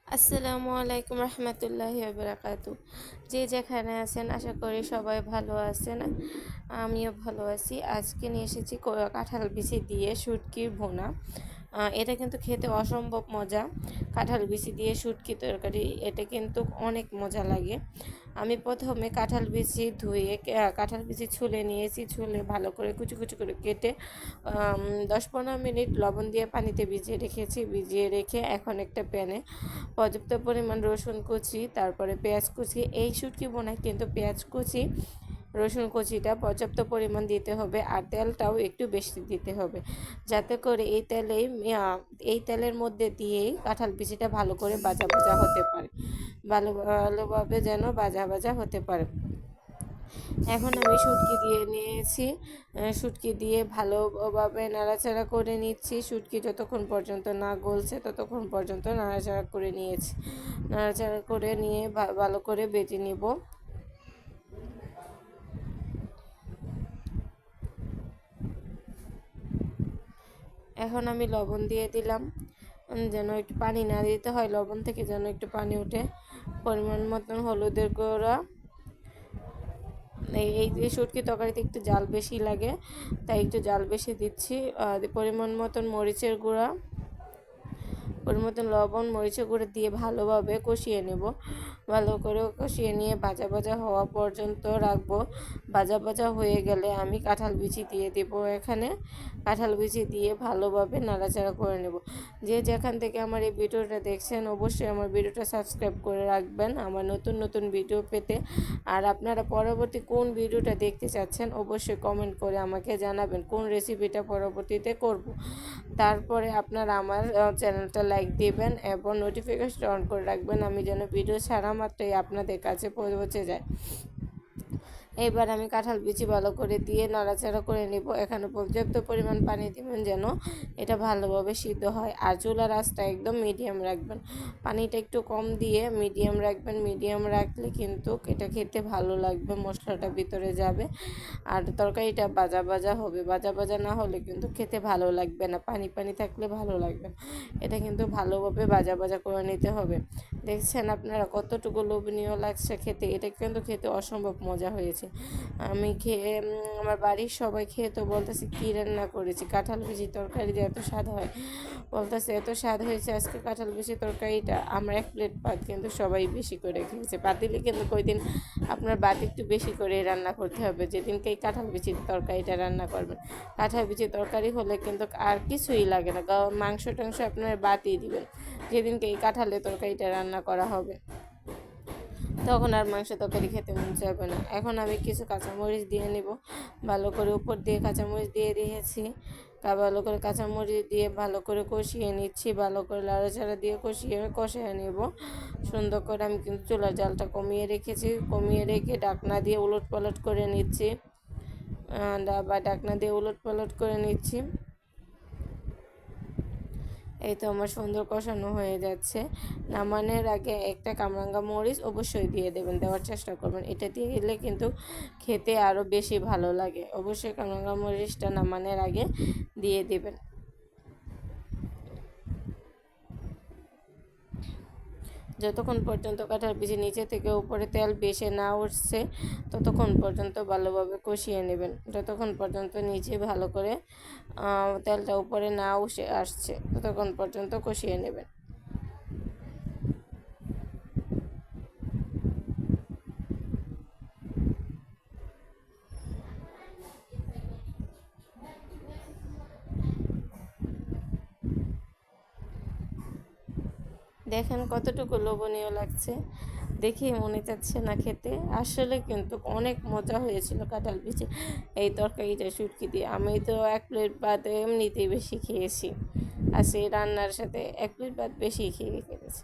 আসসালামু আলাইকুম রহমতুল্লাহি বারাকাতু। যে যেখানে আছেন আশা করি সবাই ভালো আছেন। আমিও ভালো আছি। আজকে নিয়ে এসেছি কাঁঠাল বিচি দিয়ে শুটকির ভুনা। এটা কিন্তু খেতে অসম্ভব মজা। কাঁঠাল বিচি দিয়ে শুটকি তরকারি এটা কিন্তু অনেক মজা লাগে। আমি প্রথমে কাঁঠাল বিচি ধুয়ে কাঁঠাল বিচি ছুলে নিয়েছি, ছুলে ভালো করে কুচি কুচি করে কেটে 10-15 মিনিট লবণ দিয়ে পানিতে ভিজিয়ে রেখেছি। ভিজিয়ে রেখে এখন একটা প্যানে পর্যাপ্ত পরিমাণ রসুন কুচি, তারপরে পেঁয়াজ কুচি। এই শুটকি বোনায় কিন্তু পেঁয়াজ কুচি, রসুন কুচিটা পর্যাপ্ত পরিমাণ দিতে হবে, আর তেলটাও একটু বেশি দিতে হবে, যাতে করে এই তেলের মধ্যে দিয়েই কাঁঠাল বিচিটা ভালো করে ভাজা ভাজা হতে পারে, ভালোভাবে যেন ভাজা ভাজা হতে পারে। এখন আমি শুটকি দিয়ে নিয়েছি, শুটকি দিয়ে ভালোভাবে নাড়াচাড়া করে নিচ্ছি। শুটকি যতক্ষণ পর্যন্ত না গলছে ততক্ষণ পর্যন্ত নাড়াচাড়া করে নিয়েছি। নাড়াচাড়া করে নিয়ে ভালো করে বেটে নিব। এখন আমি লবণ দিয়ে দিলাম, যেন একটু পানি না দিতে হয়, লবণ থেকে যেন একটু পানি ওঠে। পরিমাণ মতন হলুদের গুঁড়া। এই শুটকি তরকারিতে একটু জাল বেশি লাগে, তাই একটু জাল বেশি দিচ্ছি। পরিমাণ মতন মরিচের গুঁড়া, মতন লবণ, মরিচের গুঁড়ো দিয়ে ভালোভাবে কষিয়ে নেব। ভালো করে কষিয়ে নিয়ে ভাজা ভাজা হওয়া পর্যন্ত রাখবো। ভাজা ভাজা হয়ে গেলে আমি কাঁঠাল বিচি দিয়ে দেব। এখানে কাঁঠাল বিচি দিয়ে ভালোভাবে নাড়াচাড়া করে নেব। যে যেখান থেকে আমার এই ভিডিওটা দেখছেন অবশ্যই আমার ভিডিওটা সাবস্ক্রাইব করে রাখবেন আমার নতুন নতুন ভিডিও পেতে। আর আপনারা পরবর্তী কোন ভিডিওটা দেখতে চাচ্ছেন অবশ্যই কমেন্ট করে আমাকে জানাবেন, কোন রেসিপিটা পরবর্তীতে করব। তারপরে আপনারা আমার চ্যানেলটা লাইক দিবেন এবং নোটিফিকেশন অন করে রাখবেন, আমি যেন ভিডিও ছাড়া মাত্রই আপনাদের কাছে পৌঁছে যায়। এবার আমি কাঁঠাল বিচি ভালো করে দিয়ে নাড়াচাড়া করে নিব। এখানে পর্যাপ্ত পরিমাণ পানি দিবেন যেন এটা ভালোভাবে সিদ্ধ হয়, আর চুলার আঁচটা একদম মিডিয়াম রাখবেন। পানিটা একটু কম দিয়ে মিডিয়াম রাখবেন। মিডিয়াম রাখলে কিন্তু এটা খেতে ভালো লাগবে, মশলাটা ভিতরে যাবে আর তরকারিটা ভাজা ভাজা হবে। ভাজা ভাজা না হলে কিন্তু খেতে ভালো লাগবে না, পানি পানি থাকলে ভালো লাগবে না। এটা কিন্তু ভালোভাবে ভাজা ভাজা করে নিতে হবে। দেখছেন আপনারা কতটুকু লোভনীয় লাগছে খেতে, এটা কিন্তু খেতে অসম্ভব মজা হয়েছে। আমি খেয়ে আমার বাড়ির সবাই খেয়ে তো বলতেছে কী রান্না করেছি, কাঁঠাল বিচি তরকারি দিয়ে এত স্বাদ হয়। বলতেছে এত স্বাদ হয়েছে আজকে কাঁঠাল বিচি তরকারিটা। আমার 1 প্লেট ভাত কিন্তু সবাই বেশি করে খেয়েছে। পাতিলে কিন্তু কয়দিন আপনার ভাত একটু বেশি করে রান্না করতে হবে, যেদিনকে এই কাঁঠাল বিচির তরকারিটা রান্না করবেন। কাঁঠাল বিচির তরকারি হলে কিন্তু আর কিছুই লাগে না, মাংস টাংস আপনার বাদই দিবেন যেদিনকে এই কাঁঠালের তরকারিটা রান্না করা হবে, তখন আর মাংস তরকারি খেতে মন চাইবে না। এখন আমি কিছু কাঁচামরিচ দিয়ে নেব, ভালো করে উপর দিয়ে কাঁচামরিচ দিয়ে দিয়েছি। ভালো করে কাঁচামরিচ দিয়ে ভালো করে কষিয়ে নিচ্ছি, ভালো করে লাড়াচাড়া দিয়ে কষিয়ে নেব সুন্দর করে। আমি কিন্তু চুলার জালটা কমিয়ে রেখেছি, কমিয়ে রেখে ঢাকনা দিয়ে উলট পালট করে নিচ্ছি, ঢাকনা দিয়ে উলট পালট করে নিচ্ছি। এই তো আমার সুন্দর কষানো হয়ে যাচ্ছে। নামানোর আগে একটা কামরাঙ্গা মরিচ অবশ্যই দিয়ে দেবেন, দেওয়ার চেষ্টা করবেন। এটা দিয়ে দিলে কিন্তু খেতে আরও বেশি ভালো লাগে। অবশ্যই কামরাঙ্গা মরিচটা নামানোর আগে দিয়ে দেবেন। যতক্ষণ পর্যন্ত কাঁঠাল বিচি নিচে থেকে উপরে তেল বেশি না উঠছে ততক্ষণ পর্যন্ত ভালোভাবে কষিয়ে নেবেন। যতক্ষণ পর্যন্ত নিচে ভালো করে তেলটা উপরে না উঠে আসছে ততক্ষণ পর্যন্ত কষিয়ে নেবেন। দেখেন কতটুকু লোভনীয় লাগছে, দেখেই মনে চাচ্ছে না খেতে। আসলে কিন্তু অনেক মজা হয়েছিল কাঁঠাল বিচি এই তরকারিটা শুটকি দিয়ে। আমি তো 1 প্লেট ভাত এমনিতেই বেশি খেয়েছি, আর সেই রান্নার সাথে 1 প্লেট ভাত বেশি খেয়ে ফেলেছি।